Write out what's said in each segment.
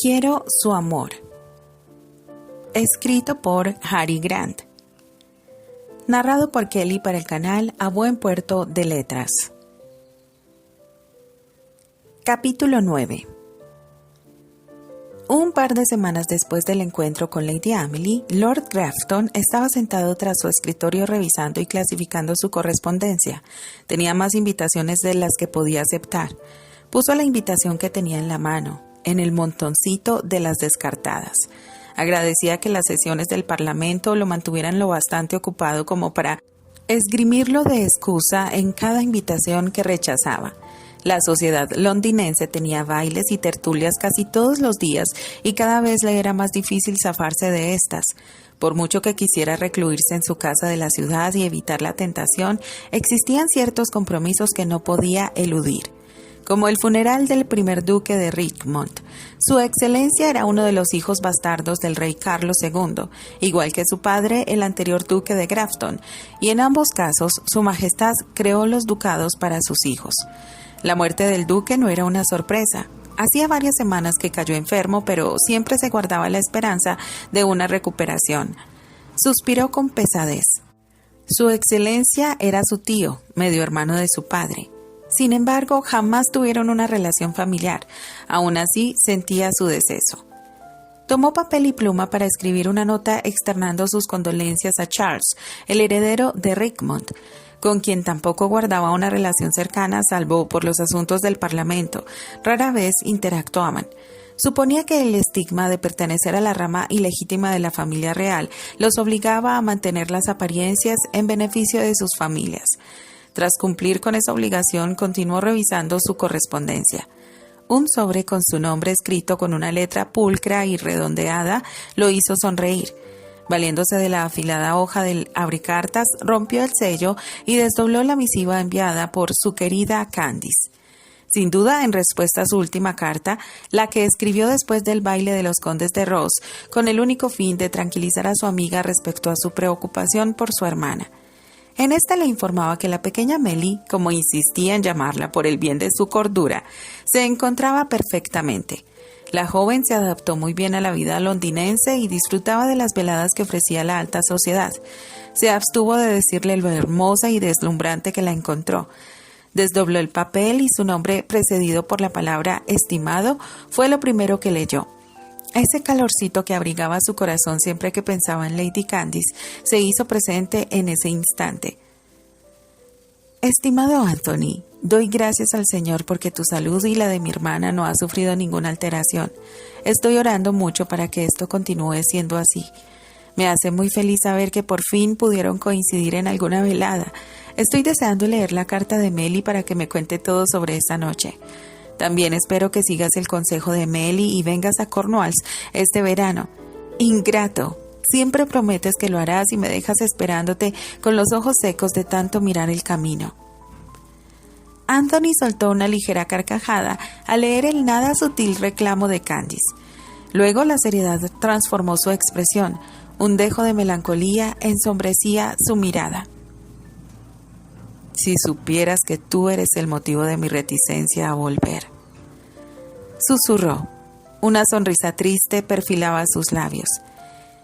Quiero su amor. Escrito por Harry Grant. Narrado por Kelly para el canal A Buen Puerto de Letras. Capítulo 9. Un par de semanas después del encuentro con Lady Emily, Lord Grafton estaba sentado tras su escritorio revisando y clasificando su correspondencia. Tenía más invitaciones de las que podía aceptar. Puso la invitación que tenía en la mano, en el montoncito de las descartadas. Agradecía que las sesiones del Parlamento lo mantuvieran lo bastante ocupado como para esgrimirlo de excusa en cada invitación que rechazaba. La sociedad londinense tenía bailes y tertulias casi todos los días y cada vez le era más difícil zafarse de estas. Por mucho que quisiera recluirse en su casa de la ciudad y evitar la tentación, existían ciertos compromisos que no podía eludir, como el funeral del primer duque de Richmond. Su excelencia era uno de los hijos bastardos del rey Carlos II, igual que su padre, el anterior duque de Grafton, y en ambos casos su majestad creó los ducados para sus hijos. La muerte del duque no era una sorpresa. Hacía varias semanas que cayó enfermo, pero siempre se guardaba la esperanza de una recuperación. Suspiró con pesadez. Su excelencia era su tío, medio hermano de su padre. Sin embargo, jamás tuvieron una relación familiar. Aún así, sentía su deceso. Tomó papel y pluma para escribir una nota externando sus condolencias a Charles, el heredero de Richmond, con quien tampoco guardaba una relación cercana, salvo por los asuntos del Parlamento. Rara vez interactuaban. Suponía que el estigma de pertenecer a la rama ilegítima de la familia real los obligaba a mantener las apariencias en beneficio de sus familias. Tras cumplir con esa obligación, continuó revisando su correspondencia. Un sobre con su nombre escrito con una letra pulcra y redondeada lo hizo sonreír. Valiéndose de la afilada hoja del abrecartas, rompió el sello y desdobló la misiva enviada por su querida Candice. Sin duda, en respuesta a su última carta, la que escribió después del baile de los condes de Ross, con el único fin de tranquilizar a su amiga respecto a su preocupación por su hermana. En esta le informaba que la pequeña Melly, como insistía en llamarla por el bien de su cordura, se encontraba perfectamente. La joven se adaptó muy bien a la vida londinense y disfrutaba de las veladas que ofrecía la alta sociedad. Se abstuvo de decirle lo hermosa y deslumbrante que la encontró. Desdobló el papel y su nombre, precedido por la palabra estimado, fue lo primero que leyó. Ese calorcito que abrigaba su corazón siempre que pensaba en Lady Candice se hizo presente en ese instante. Estimado Anthony, doy gracias al Señor porque tu salud y la de mi hermana no ha sufrido ninguna alteración. Estoy orando mucho para que esto continúe siendo así. Me hace muy feliz saber que por fin pudieron coincidir en alguna velada. Estoy deseando leer la carta de Melly para que me cuente todo sobre esta noche. También espero que sigas el consejo de Melly y vengas a Cornwalls este verano. Ingrato, siempre prometes que lo harás y me dejas esperándote con los ojos secos de tanto mirar el camino. Anthony soltó una ligera carcajada al leer el nada sutil reclamo de Candice. Luego la seriedad transformó su expresión. Un dejo de melancolía ensombrecía su mirada. Si supieras que tú eres el motivo de mi reticencia a volver. Susurró. Una sonrisa triste perfilaba sus labios.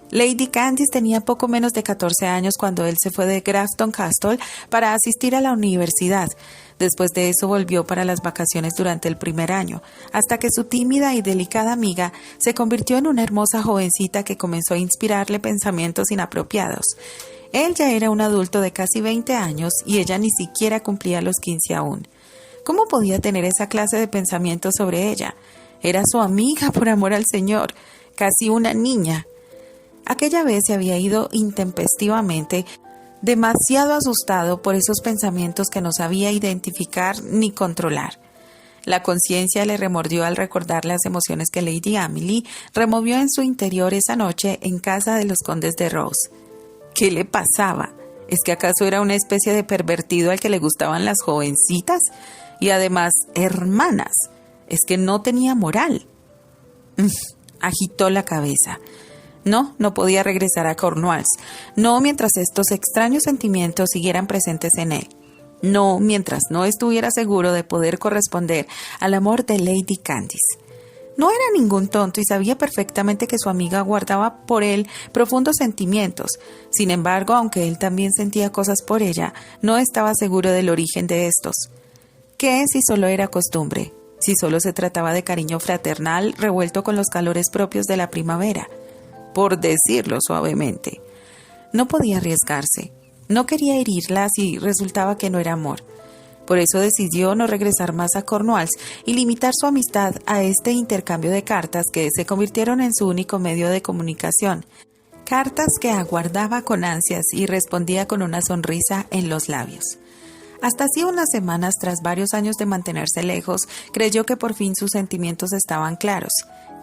Lady Candice tenía poco menos de 14 años cuando él se fue de Grafton Castle para asistir a la universidad. Después de eso volvió para las vacaciones durante el primer año, hasta que su tímida y delicada amiga se convirtió en una hermosa jovencita que comenzó a inspirarle pensamientos inapropiados. Él ya era un adulto de casi 20 años y ella ni siquiera cumplía los 15 aún. ¿Cómo podía tener esa clase de pensamientos sobre ella? Era su amiga, por amor al Señor, casi una niña. Aquella vez se había ido intempestivamente, demasiado asustado por esos pensamientos que no sabía identificar ni controlar. La conciencia le remordió al recordar las emociones que Lady Emily removió en su interior esa noche en casa de los condes de Ross. ¿Qué le pasaba? ¿Es que acaso era una especie de pervertido al que le gustaban las jovencitas? Y además, hermanas. ¿Es que no tenía moral? Agitó la cabeza. No podía regresar a Cornwalls. No mientras estos extraños sentimientos siguieran presentes en él. No mientras no estuviera seguro de poder corresponder al amor de Lady Candice. No era ningún tonto y sabía perfectamente que su amiga guardaba por él profundos sentimientos. Sin embargo, aunque él también sentía cosas por ella, no estaba seguro del origen de estos. ¿Qué si solo era costumbre? Si solo se trataba de cariño fraternal revuelto con los calores propios de la primavera, por decirlo suavemente. No podía arriesgarse. No quería herirla si resultaba que no era amor. Por eso decidió no regresar más a Cornwalls y limitar su amistad a este intercambio de cartas que se convirtieron en su único medio de comunicación. Cartas que aguardaba con ansias y respondía con una sonrisa en los labios. Hasta hacía unas semanas, tras varios años de mantenerse lejos, creyó que por fin sus sentimientos estaban claros.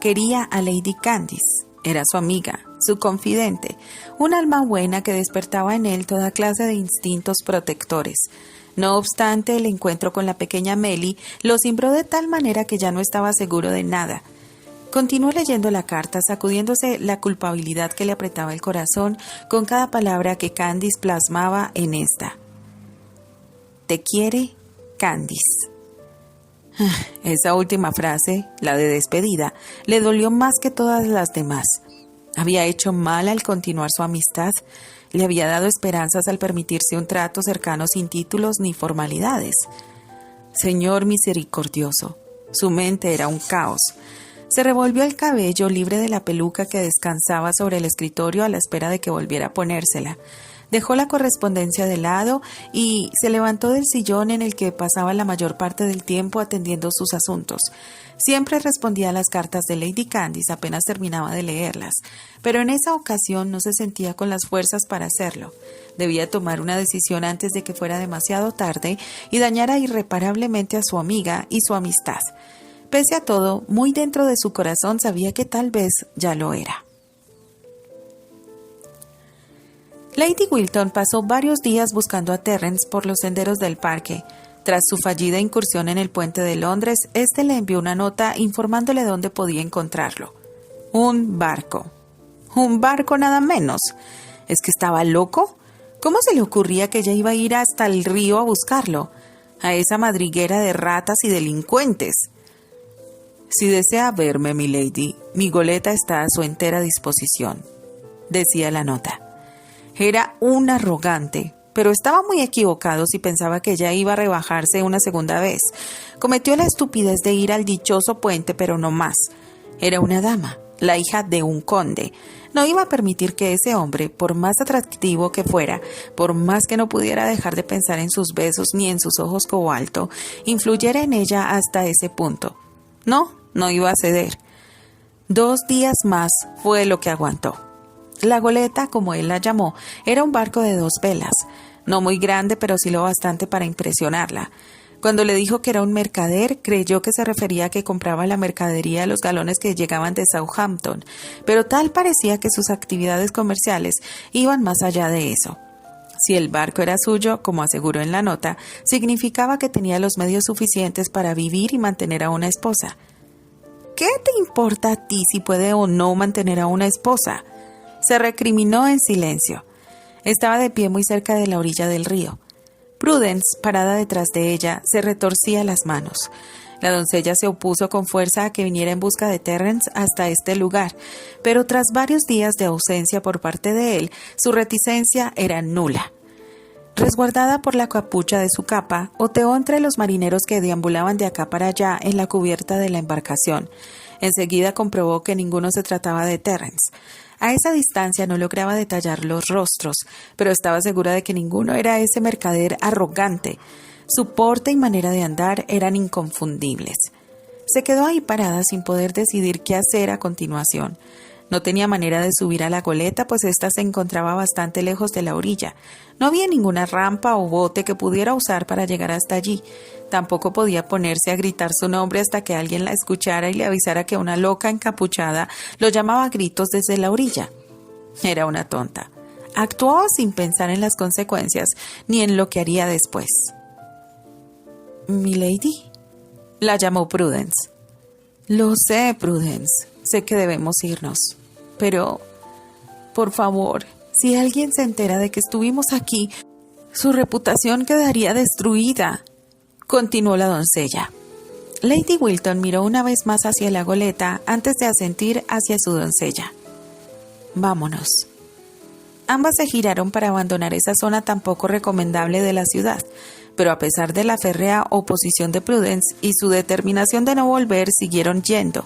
Quería a Lady Candice. Era su amiga, su confidente, un alma buena que despertaba en él toda clase de instintos protectores. No obstante, el encuentro con la pequeña Melly lo cimbró de tal manera que ya no estaba seguro de nada. Continuó leyendo la carta, sacudiéndose la culpabilidad que le apretaba el corazón con cada palabra que Candice plasmaba en esta. Te quiere, Candice. Esa última frase, la de despedida, le dolió más que todas las demás. Había hecho mal al continuar su amistad. Le había dado esperanzas al permitirse un trato cercano sin títulos ni formalidades. Señor misericordioso, su mente era un caos. Se revolvió el cabello libre de la peluca que descansaba sobre el escritorio a la espera de que volviera a ponérsela. Dejó la correspondencia de lado y se levantó del sillón en el que pasaba la mayor parte del tiempo atendiendo sus asuntos. Siempre respondía a las cartas de Lady Candice apenas terminaba de leerlas, pero en esa ocasión no se sentía con las fuerzas para hacerlo. Debía tomar una decisión antes de que fuera demasiado tarde y dañara irreparablemente a su amiga y su amistad. Pese a todo, muy dentro de su corazón sabía que tal vez ya lo era. Lady Wilton pasó varios días buscando a Terence por los senderos del parque. Tras su fallida incursión en el puente de Londres, éste le envió una nota informándole dónde podía encontrarlo. Un barco. Un barco nada menos. ¿Es que estaba loco? ¿Cómo se le ocurría que ella iba a ir hasta el río a buscarlo? A esa madriguera de ratas y delincuentes. Si desea verme, milady, mi goleta está a su entera disposición, decía la nota. Era un arrogante, pero estaba muy equivocado si pensaba que ella iba a rebajarse una segunda vez. Cometió la estupidez de ir al dichoso puente, pero no más. Era una dama, la hija de un conde. No iba a permitir que ese hombre, por más atractivo que fuera, por más que no pudiera dejar de pensar en sus besos ni en sus ojos cobalto, influyera en ella hasta ese punto. No iba a ceder. 2 días más fue lo que aguantó. La goleta, como él la llamó, era un barco de 2 velas, no muy grande, pero sí lo bastante para impresionarla. Cuando le dijo que era un mercader, creyó que se refería a que compraba la mercadería a los galones que llegaban de Southampton, pero tal parecía que sus actividades comerciales iban más allá de eso. Si el barco era suyo, como aseguró en la nota, significaba que tenía los medios suficientes para vivir y mantener a una esposa. ¿Qué te importa a ti si puede o no mantener a una esposa? Se recriminó en silencio. Estaba de pie muy cerca de la orilla del río. Prudence, parada detrás de ella, se retorcía las manos. La doncella se opuso con fuerza a que viniera en busca de Terence hasta este lugar, pero tras varios días de ausencia por parte de él, su reticencia era nula. Resguardada por la capucha de su capa, oteó entre los marineros que deambulaban de acá para allá en la cubierta de la embarcación. Enseguida comprobó que ninguno se trataba de Terence. A esa distancia no lograba detallar los rostros, pero estaba segura de que ninguno era ese mercader arrogante. Su porte y manera de andar eran inconfundibles. Se quedó ahí parada sin poder decidir qué hacer a continuación. No tenía manera de subir a la goleta, pues ésta se encontraba bastante lejos de la orilla. No había ninguna rampa o bote que pudiera usar para llegar hasta allí. Tampoco podía ponerse a gritar su nombre hasta que alguien la escuchara y le avisara que una loca encapuchada lo llamaba a gritos desde la orilla. Era una tonta. Actuaba sin pensar en las consecuencias ni en lo que haría después. «¿Milady?», la llamó Prudence. «Lo sé, Prudence. Sé que debemos irnos. Pero, por favor, si alguien se entera de que estuvimos aquí, su reputación quedaría destruida», continuó la doncella. Lady Wilton miró una vez más hacia la goleta antes de asentir hacia su doncella. «Vámonos». Ambas se giraron para abandonar esa zona tan poco recomendable de la ciudad, pero a pesar de la férrea oposición de Prudence y su determinación de no volver, siguieron yendo.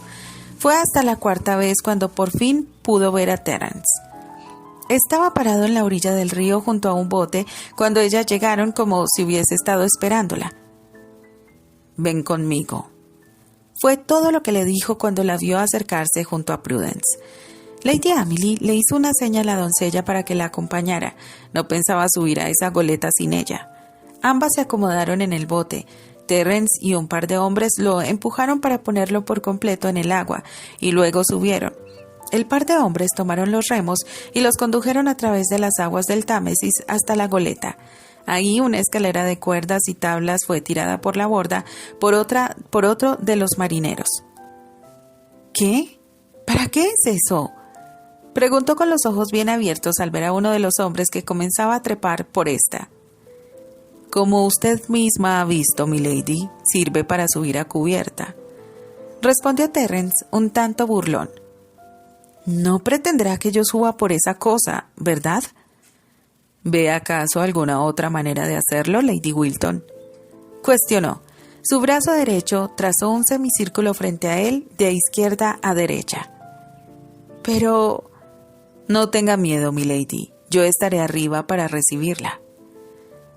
Fue hasta la cuarta vez cuando por fin pudo ver a Terence. Estaba parado en la orilla del río junto a un bote cuando ellas llegaron como si hubiese estado esperándola. «Ven conmigo». Fue todo lo que le dijo cuando la vio acercarse junto a Prudence. Lady Emily le hizo una seña a la doncella para que la acompañara. No pensaba subir a esa goleta sin ella. Ambas se acomodaron en el bote. Terence y un par de hombres lo empujaron para ponerlo por completo en el agua y luego subieron. El par de hombres tomaron los remos y los condujeron a través de las aguas del Támesis hasta la goleta. Ahí una escalera de cuerdas y tablas fue tirada por la borda por otro de los marineros. ¿Qué? ¿Para qué es eso?, preguntó con los ojos bien abiertos al ver a uno de los hombres que comenzaba a trepar por esta. «Como usted misma ha visto, milady, sirve para subir a cubierta», respondió Terence un tanto burlón. «No pretenderá que yo suba por esa cosa, ¿verdad?» «¿Ve acaso alguna otra manera de hacerlo, Lady Wilton?», cuestionó. Su brazo derecho trazó un semicírculo frente a él de izquierda a derecha. «Pero...» «No tenga miedo, milady, yo estaré arriba para recibirla».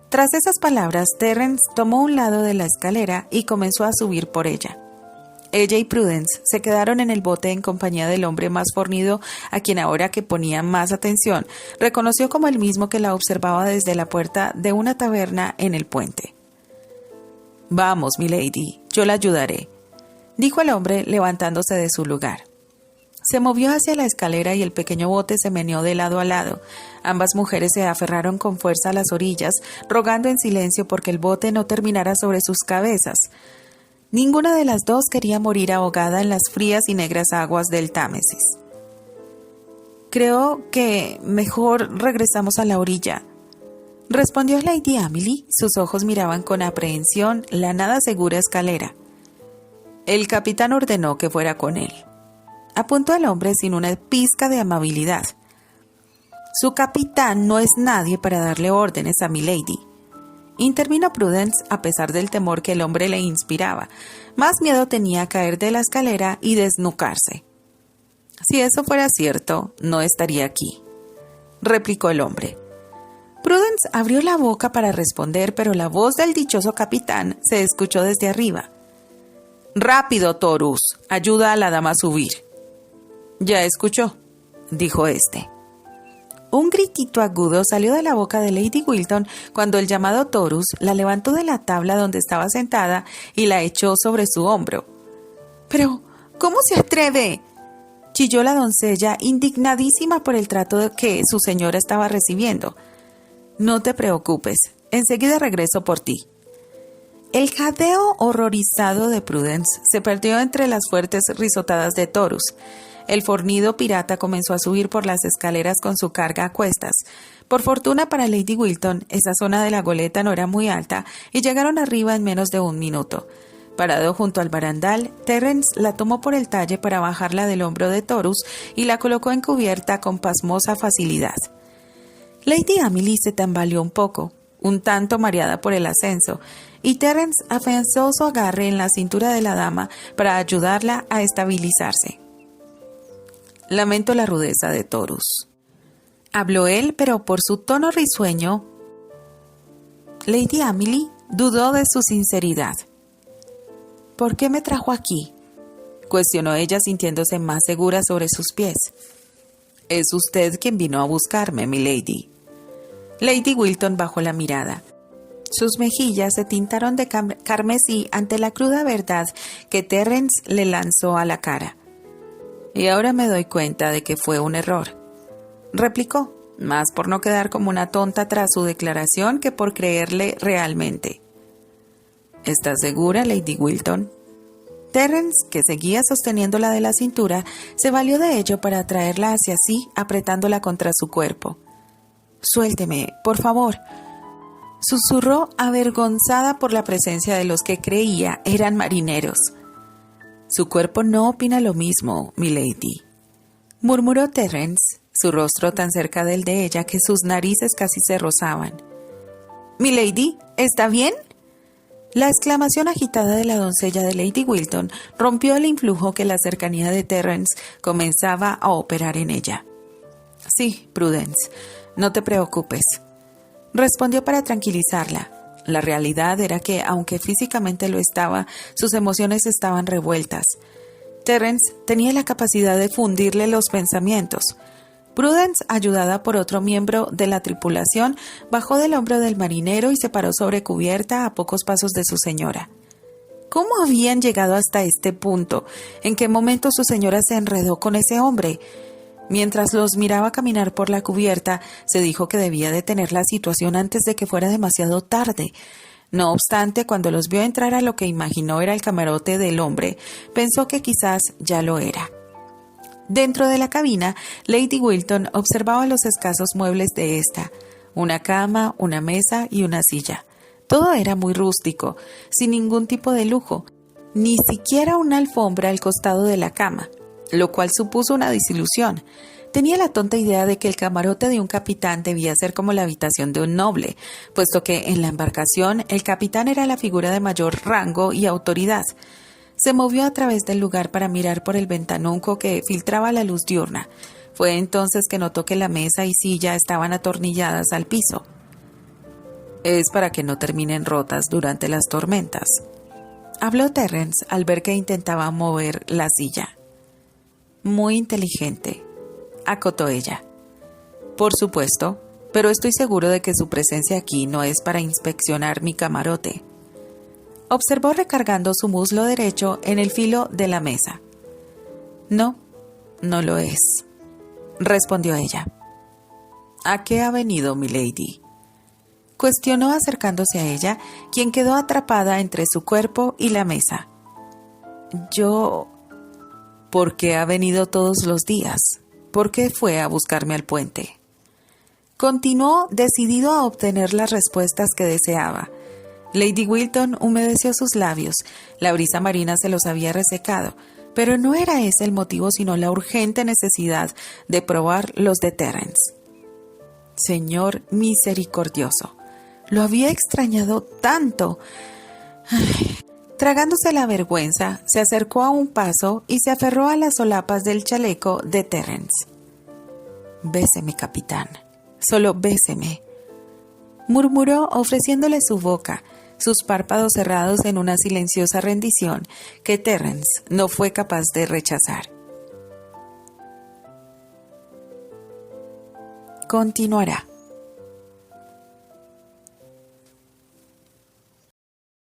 Tras esas palabras, Terence tomó un lado de la escalera y comenzó a subir por ella. Ella y Prudence se quedaron en el bote en compañía del hombre más fornido, a quien ahora que ponía más atención, reconoció como el mismo que la observaba desde la puerta de una taberna en el puente. «Vamos, milady, yo la ayudaré», dijo el hombre levantándose de su lugar. Se movió hacia la escalera y el pequeño bote se meneó de lado a lado. Ambas mujeres se aferraron con fuerza a las orillas, rogando en silencio porque el bote no terminara sobre sus cabezas. Ninguna de las dos quería morir ahogada en las frías y negras aguas del Támesis. «Creo que mejor regresamos a la orilla», respondió Lady Emily. Sus ojos miraban con aprehensión la nada segura escalera. «El capitán ordenó que fuera con él», apuntó el hombre sin una pizca de amabilidad. «Su capitán no es nadie para darle órdenes a milady», intervino Prudence a pesar del temor que el hombre le inspiraba. Más miedo tenía a caer de la escalera y desnucarse. «Si eso fuera cierto, no estaría aquí», replicó el hombre. Prudence abrió la boca para responder, pero la voz del dichoso capitán se escuchó desde arriba. «Rápido, Torus, ayuda a la dama a subir». «Ya escuchó», dijo este. Un gritito agudo salió de la boca de Lady Wilton cuando el llamado Torus la levantó de la tabla donde estaba sentada y la echó sobre su hombro. «¿Pero cómo se atreve?», chilló la doncella, indignadísima por el trato que su señora estaba recibiendo. «No te preocupes, enseguida regreso por ti». El jadeo horrorizado de Prudence se perdió entre las fuertes risotadas de Torus. El fornido pirata comenzó a subir por las escaleras con su carga a cuestas. Por fortuna para Lady Wilton, esa zona de la goleta no era muy alta y llegaron arriba en menos de un minuto. Parado junto al barandal, Terence la tomó por el talle para bajarla del hombro de Torus y la colocó en cubierta con pasmosa facilidad. Lady Emily se tambaleó un poco, un tanto mareada por el ascenso, y Terence afianzó su agarre en la cintura de la dama para ayudarla a estabilizarse. «Lamento la rudeza de Torus», habló él, pero por su tono risueño, Lady Emily dudó de su sinceridad. «¿Por qué me trajo aquí?», cuestionó ella sintiéndose más segura sobre sus pies. «Es usted quien vino a buscarme, milady». Lady Wilton bajó la mirada. Sus mejillas se tintaron de carmesí ante la cruda verdad que Terence le lanzó a la cara. «Y ahora me doy cuenta de que fue un error», replicó, más por no quedar como una tonta tras su declaración que por creerle realmente. «¿Estás segura, Lady Wilton?». Terence, que seguía sosteniéndola de la cintura, se valió de ello para atraerla hacia sí, apretándola contra su cuerpo. «Suélteme, por favor». Susurró avergonzada por la presencia de los que creía eran marineros. Su cuerpo no opina lo mismo, milady, murmuró Terence, su rostro tan cerca del de ella que sus narices casi se rozaban. —¿Milady? ¿Está bien? La exclamación agitada de la doncella de Lady Wilton rompió el influjo que la cercanía de Terence comenzaba a operar en ella. —Sí, Prudence, no te preocupes —respondió para tranquilizarla. La realidad era que, aunque físicamente lo estaba, sus emociones estaban revueltas. Terence tenía la capacidad de fundirle los pensamientos. Prudence, ayudada por otro miembro de la tripulación, bajó del hombro del marinero y se paró sobre cubierta a pocos pasos de su señora. ¿Cómo habían llegado hasta este punto? ¿En qué momento su señora se enredó con ese hombre? Mientras los miraba caminar por la cubierta, se dijo que debía detener la situación antes de que fuera demasiado tarde. No obstante, cuando los vio entrar a lo que imaginó era el camarote del hombre, pensó que quizás ya lo era. Dentro de la cabina, Lady Wilton observaba los escasos muebles de esta: una cama, una mesa y una silla. Todo era muy rústico, sin ningún tipo de lujo, ni siquiera una alfombra al costado de la cama, lo cual supuso una desilusión. Tenía la tonta idea de que el camarote de un capitán debía ser como la habitación de un noble, puesto que en la embarcación el capitán era la figura de mayor rango y autoridad. Se movió a través del lugar para mirar por el ventanunco que filtraba la luz diurna. Fue entonces que notó que la mesa y silla estaban atornilladas al piso. Es para que no terminen rotas durante las tormentas, habló Terence al ver que intentaba mover la silla. Muy inteligente, acotó ella. Por supuesto, pero estoy seguro de que su presencia aquí no es para inspeccionar mi camarote. Observó recargando su muslo derecho en el filo de la mesa. No, no lo es, respondió ella. ¿A qué ha venido, milady?, cuestionó acercándose a ella, quien quedó atrapada entre su cuerpo y la mesa. Yo... ¿Por qué ha venido todos los días? ¿Por qué fue a buscarme al puente? Continuó, decidido a obtener las respuestas que deseaba. Lady Wilton humedeció sus labios. La brisa marina se los había resecado, pero no era ese el motivo, sino la urgente necesidad de probar los de Terence. Señor misericordioso, lo había extrañado tanto. Tragándose la vergüenza, se acercó a un paso y se aferró a las solapas del chaleco de Terence. «Béseme, capitán, solo béseme», murmuró ofreciéndole su boca, sus párpados cerrados en una silenciosa rendición que Terence no fue capaz de rechazar. Continuará.